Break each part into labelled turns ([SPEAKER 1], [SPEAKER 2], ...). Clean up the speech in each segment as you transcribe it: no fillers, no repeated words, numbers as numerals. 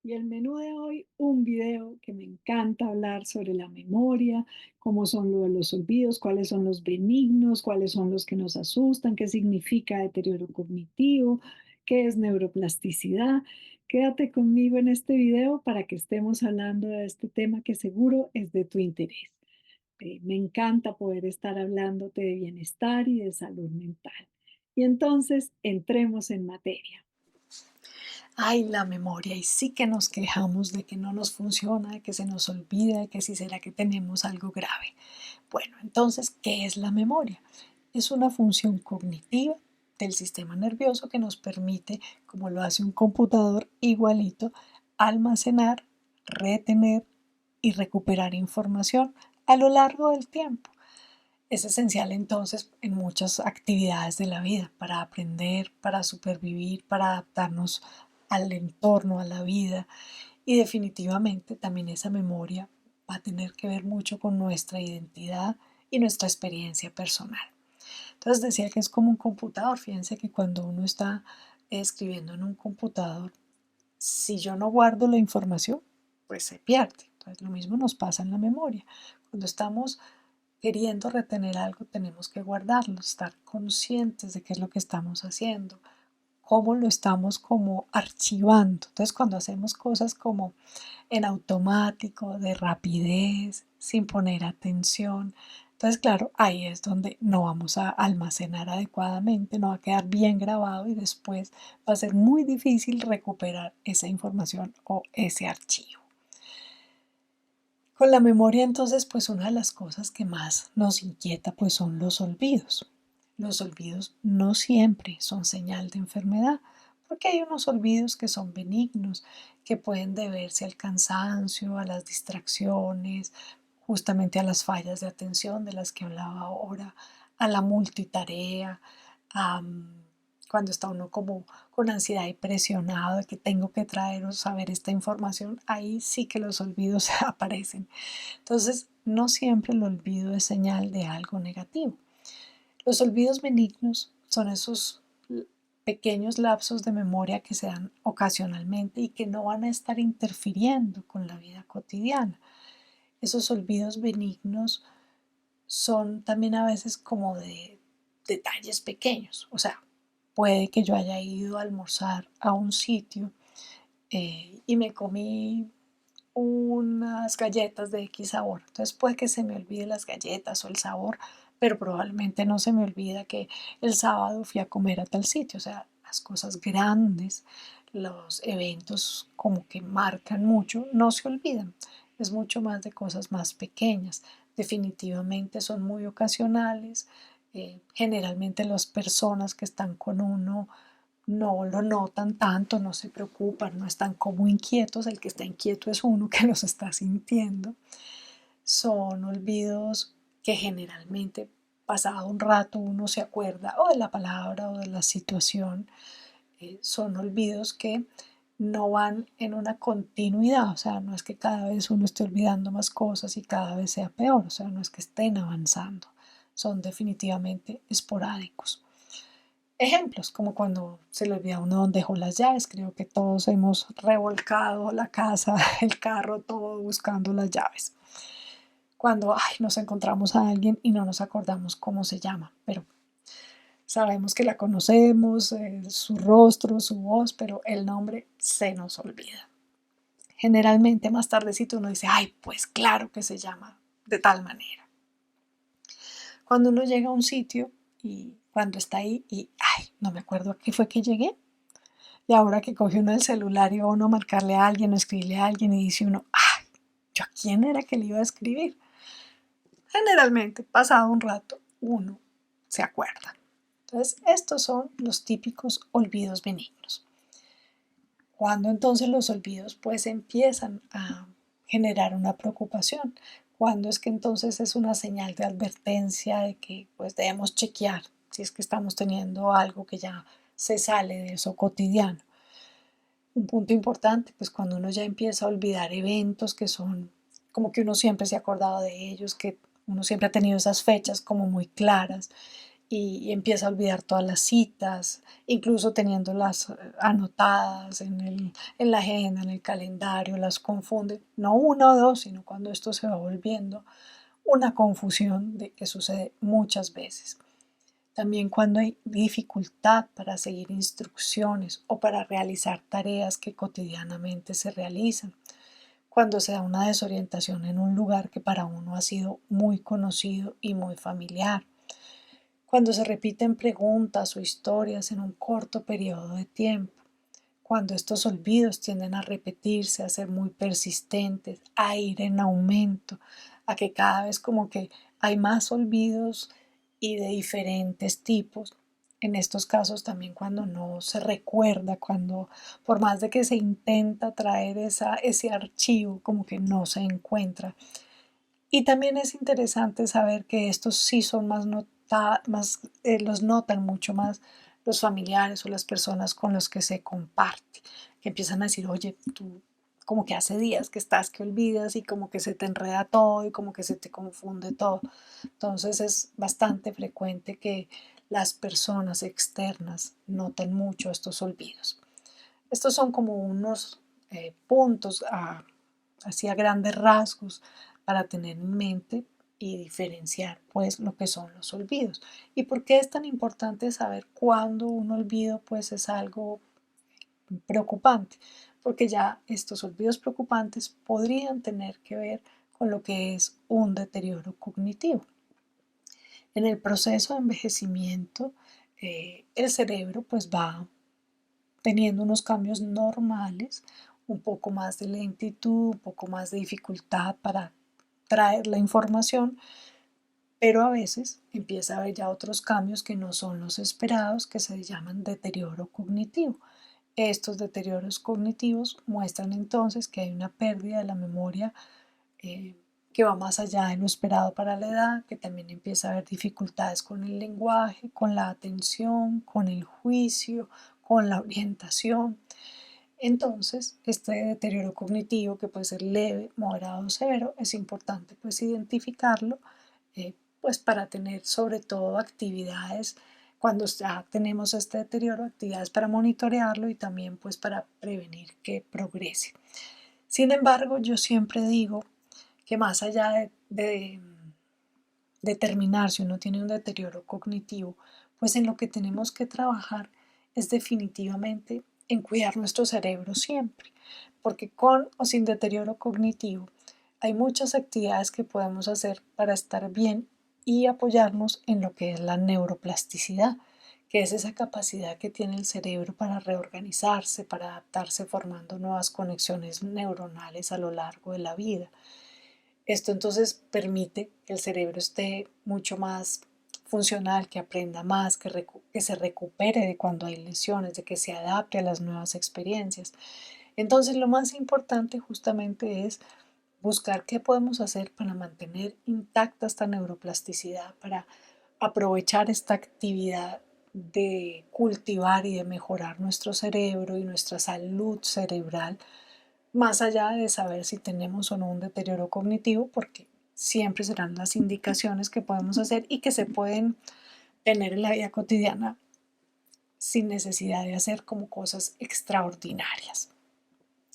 [SPEAKER 1] Y el menú de hoy, un video que me encanta hablar sobre la memoria, cómo son lo de los olvidos, cuáles son los benignos, cuáles son los que nos asustan, qué significa deterioro cognitivo, qué es neuroplasticidad. Quédate conmigo en este video para que estemos hablando de este tema que seguro es de tu interés. Me encanta poder estar hablándote de bienestar y de salud mental. Y entonces, entremos en materia.
[SPEAKER 2] Ay, la memoria, y sí que nos quejamos de que no nos funciona, de que se nos olvida, de que si será que tenemos algo grave. Bueno, entonces, ¿qué es la memoria? Es una función cognitiva del sistema nervioso que nos permite, como lo hace un computador igualito, almacenar, retener y recuperar información a lo largo del tiempo. Es esencial entonces en muchas actividades de la vida, para aprender, para supervivir, para adaptarnos al entorno, a la vida. Y definitivamente también esa memoria va a tener que ver mucho con nuestra identidad y nuestra experiencia personal. Entonces decía que es como un computador. Fíjense que cuando uno está escribiendo en un computador, si yo no guardo la información, pues se pierde. Entonces lo mismo nos pasa en la memoria. Cuando estamos queriendo retener algo, tenemos que guardarlo, estar conscientes de qué es lo que estamos haciendo, cómo lo estamos como archivando. Entonces, cuando hacemos cosas como en automático, de rapidez, sin poner atención, entonces, claro, ahí es donde no vamos a almacenar adecuadamente, no va a quedar bien grabado y después va a ser muy difícil recuperar esa información o ese archivo. Con la memoria entonces, pues una de las cosas que más nos inquieta pues son los olvidos. Los olvidos no siempre son señal de enfermedad, porque hay unos olvidos que son benignos, que pueden deberse al cansancio, a las distracciones, justamente a las fallas de atención de las que hablaba ahora, a la multitarea, a cuando está uno como con ansiedad y presionado de que tengo que traer o saber esta información, ahí sí que los olvidos aparecen. Entonces, no siempre el olvido es señal de algo negativo. Los olvidos benignos son esos pequeños lapsos de memoria que se dan ocasionalmente y que no van a estar interfiriendo con la vida cotidiana. Esos olvidos benignos son también a veces como de detalles pequeños. O sea, puede que yo haya ido a almorzar a un sitio y me comí unas galletas de X sabor. Entonces puede que se me olvide las galletas o el sabor, pero probablemente no se me olvida que el sábado fui a comer a tal sitio. O sea, las cosas grandes, los eventos como que marcan mucho, no se olvidan. Es mucho más de cosas más pequeñas. Definitivamente son muy ocasionales. Generalmente las personas que están con uno no lo notan tanto, no se preocupan, no están como inquietos, el que está inquieto es uno que los está sintiendo. Son olvidos que generalmente pasado un rato uno se acuerda o de la palabra o de la situación. Son olvidos que no van en una continuidad, o sea, no es que cada vez uno esté olvidando más cosas y cada vez sea peor, o sea, no es que estén avanzando, son definitivamente esporádicos. Ejemplos, como cuando se le olvida a uno dónde dejó las llaves. Creo que todos hemos revolcado la casa, el carro, todo buscando las llaves. Cuando nos encontramos a alguien y no nos acordamos cómo se llama, pero sabemos que la conocemos, su rostro, su voz, pero el nombre se nos olvida. Generalmente más tardecito uno dice, ay, pues claro que se llama de tal manera. Cuando uno llega a un sitio y cuando está ahí y, ay, no me acuerdo a qué fue que llegué. Y ahora que coge uno el celular y va uno a marcarle a alguien o escribirle a alguien y dice uno, ¡ay! ¿Yo a quién era que le iba a escribir? Generalmente, pasado un rato, uno se acuerda. Entonces, estos son los típicos olvidos benignos. Cuando entonces los olvidos pues empiezan a generar una preocupación, cuando es que entonces es una señal de advertencia de que pues debemos chequear si es que estamos teniendo algo que ya se sale de eso cotidiano. Un punto importante, pues cuando uno ya empieza a olvidar eventos que son como que uno siempre se ha acordado de ellos, que uno siempre ha tenido esas fechas como muy claras y empieza a olvidar todas las citas, incluso teniéndolas anotadas en la agenda, en el calendario, las confunde, no una o dos, sino cuando esto se va volviendo una confusión que sucede muchas veces. También cuando hay dificultad para seguir instrucciones o para realizar tareas que cotidianamente se realizan. Cuando se da una desorientación en un lugar que para uno ha sido muy conocido y muy familiar. Cuando se repiten preguntas o historias en un corto periodo de tiempo. Cuando estos olvidos tienden a repetirse, a ser muy persistentes, a ir en aumento, a que cada vez como que hay más olvidos y de diferentes tipos. En estos casos también cuando no se recuerda, cuando por más de que se intenta traer ese archivo, como que no se encuentra. Y también es interesante saber que estos sí son los notan mucho más los familiares o las personas con los que se comparte, que empiezan a decir, oye, tú como que hace días que estás que olvidas y como que se te enreda todo y como que se te confunde todo. Entonces es bastante frecuente que las personas externas noten mucho estos olvidos. Estos son como unos puntos así a grandes rasgos para tener en mente y diferenciar pues lo que son los olvidos. ¿Y por qué es tan importante saber cuándo un olvido pues es algo preocupante? Porque ya estos olvidos preocupantes podrían tener que ver con lo que es un deterioro cognitivo. En el proceso de envejecimiento, el cerebro pues va teniendo unos cambios normales, un poco más de lentitud, un poco más de dificultad para traer la información, pero a veces empieza a haber ya otros cambios que no son los esperados, que se llaman deterioro cognitivo. Estos deterioros cognitivos muestran entonces que hay una pérdida de la memoria eh, que va más allá de lo esperado para la edad, que también empieza a haber dificultades con el lenguaje, con la atención, con el juicio, con la orientación. Entonces, este deterioro cognitivo, que puede ser leve, moderado o severo, es importante pues identificarlo, eh, pues para tener sobre todo actividades, cuando ya tenemos este deterioro, actividades para monitorearlo y también pues para prevenir que progrese. Sin embargo, yo siempre digo que más allá de determinar si uno tiene un deterioro cognitivo, pues en lo que tenemos que trabajar es definitivamente en cuidar nuestro cerebro siempre, porque con o sin deterioro cognitivo hay muchas actividades que podemos hacer para estar bien y apoyarnos en lo que es la neuroplasticidad, que es esa capacidad que tiene el cerebro para reorganizarse, para adaptarse formando nuevas conexiones neuronales a lo largo de la vida. Esto entonces permite que el cerebro esté mucho más funcional, que aprenda más, que se recupere de cuando hay lesiones, de que se adapte a las nuevas experiencias. Entonces lo más importante justamente es buscar qué podemos hacer para mantener intacta esta neuroplasticidad, para aprovechar esta actividad de cultivar y de mejorar nuestro cerebro y nuestra salud cerebral más allá de saber si tenemos o no un deterioro cognitivo, porque siempre serán las indicaciones que podemos hacer y que se pueden tener en la vida cotidiana sin necesidad de hacer como cosas extraordinarias.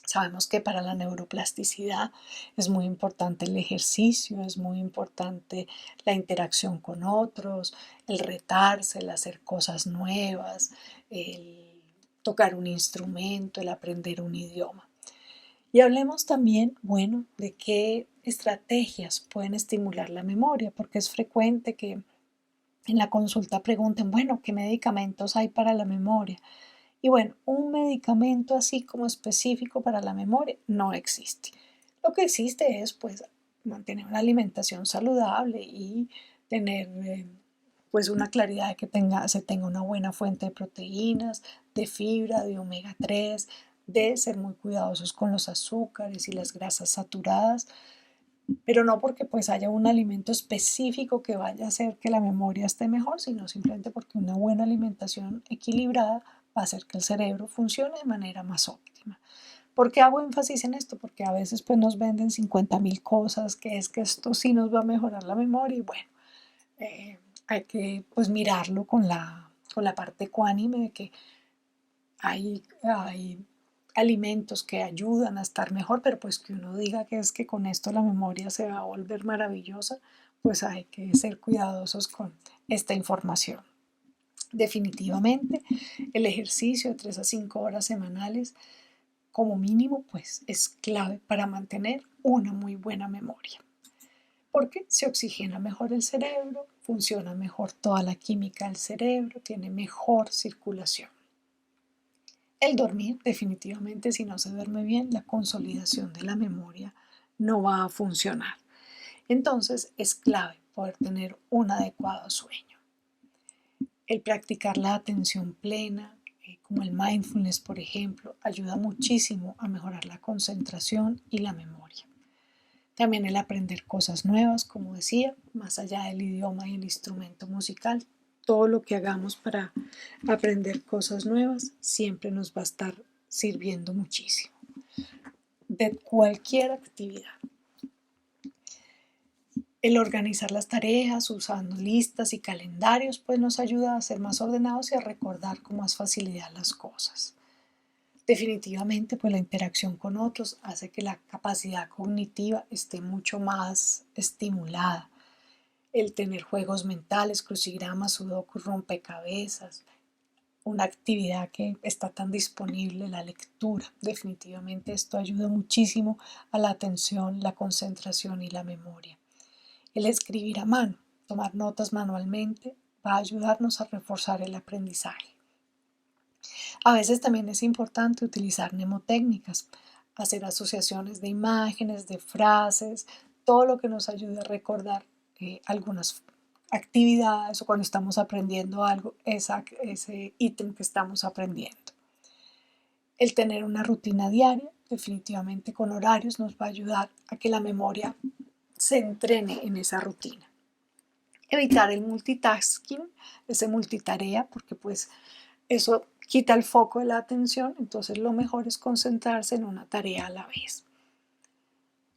[SPEAKER 2] Sabemos que para la neuroplasticidad es muy importante el ejercicio, es muy importante la interacción con otros, el retarse, el hacer cosas nuevas, el tocar un instrumento, el aprender un idioma. Y hablemos también, bueno, de qué estrategias pueden estimular la memoria, porque es frecuente que en la consulta pregunten, bueno, ¿qué medicamentos hay para la memoria? Y bueno, un medicamento así como específico para la memoria no existe. Lo que existe es pues mantener una alimentación saludable y tener pues una claridad de que se tenga una buena fuente de proteínas, de fibra, de omega 3, de ser muy cuidadosos con los azúcares y las grasas saturadas, pero no porque pues haya un alimento específico que vaya a hacer que la memoria esté mejor, sino simplemente porque una buena alimentación equilibrada va a hacer que el cerebro funcione de manera más óptima. ¿Por qué hago énfasis en esto? Porque a veces pues nos venden 50.000 cosas, que es que esto sí nos va a mejorar la memoria y bueno, hay que pues mirarlo con la parte ecuánime de que hay alimentos que ayudan a estar mejor, pero pues que uno diga que es que con esto la memoria se va a volver maravillosa, pues hay que ser cuidadosos con esta información. Definitivamente, el ejercicio de 3 a 5 horas semanales como mínimo, pues es clave para mantener una muy buena memoria, porque se oxigena mejor el cerebro, funciona mejor toda la química del cerebro, tiene mejor circulación. El dormir, definitivamente, si no se duerme bien, la consolidación de la memoria no va a funcionar. Entonces, es clave poder tener un adecuado sueño. El practicar la atención plena, como el mindfulness, por ejemplo, ayuda muchísimo a mejorar la concentración y la memoria. También el aprender cosas nuevas, como decía, más allá del idioma y el instrumento musical, todo lo que hagamos para aprender cosas nuevas siempre nos va a estar sirviendo muchísimo. De cualquier actividad. El organizar las tareas usando listas y calendarios pues nos ayuda a ser más ordenados y a recordar con más facilidad las cosas. Definitivamente pues la interacción con otros hace que la capacidad cognitiva esté mucho más estimulada. El tener juegos mentales, crucigramas, sudokus, rompecabezas, una actividad que está tan disponible, la lectura. Definitivamente esto ayuda muchísimo a la atención, la concentración y la memoria. El escribir a mano, tomar notas manualmente, va a ayudarnos a reforzar el aprendizaje. A veces también es importante utilizar mnemotécnicas, hacer asociaciones de imágenes, de frases, todo lo que nos ayude a recordar algunas actividades o cuando estamos aprendiendo algo, ese ítem que estamos aprendiendo. El tener una rutina diaria, definitivamente con horarios, nos va a ayudar a que la memoria se entrene en esa rutina. Evitar el multitasking, ese multitarea, porque pues eso quita el foco de la atención, entonces lo mejor es concentrarse en una tarea a la vez.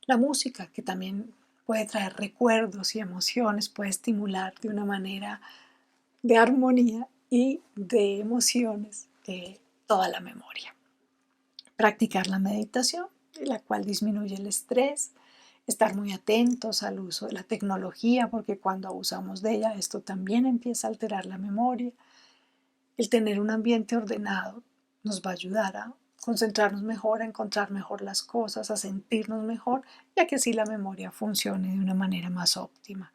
[SPEAKER 2] La música, que también puede traer recuerdos y emociones, puede estimular de una manera de armonía y de emociones toda la memoria. Practicar la meditación, la cual disminuye el estrés, estar muy atentos al uso de la tecnología, porque cuando abusamos de ella, esto también empieza a alterar la memoria. El tener un ambiente ordenado nos va a ayudar a concentrarnos mejor, a encontrar mejor las cosas, a sentirnos mejor, ya que así la memoria funcione de una manera más óptima.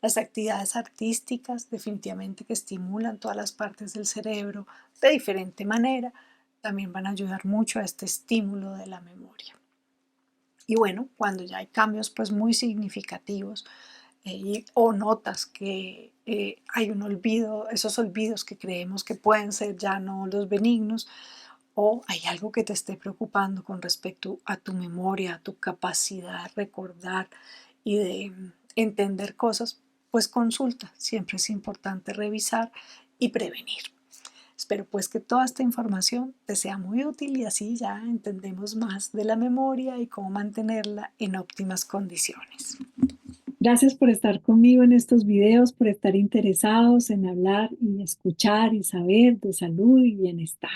[SPEAKER 2] Las actividades artísticas definitivamente que estimulan todas las partes del cerebro de diferente manera, también van a ayudar mucho a este estímulo de la memoria. Y bueno, cuando ya hay cambios pues muy significativos o notas que hay un olvido, esos olvidos que creemos que pueden ser ya no los benignos, o hay algo que te esté preocupando con respecto a tu memoria, a tu capacidad de recordar y de entender cosas, pues consulta. Siempre es importante revisar y prevenir. Espero pues que toda esta información te sea muy útil y así ya entendemos más de la memoria y cómo mantenerla en óptimas condiciones.
[SPEAKER 1] Gracias por estar conmigo en estos videos, por estar interesados en hablar y escuchar y saber de salud y bienestar.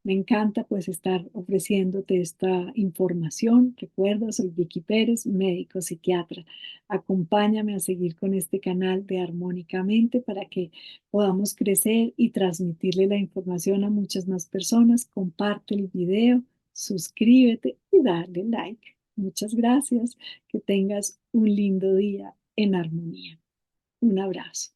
[SPEAKER 1] Me encanta pues estar ofreciéndote esta información. Recuerda, soy Vicky Pérez, médico psiquiatra. Acompáñame a seguir con este canal de Armónicamente para que podamos crecer y transmitirle la información a muchas más personas. Comparte el video, suscríbete y dale like. Muchas gracias. Que tengas un lindo día en armonía. Un abrazo.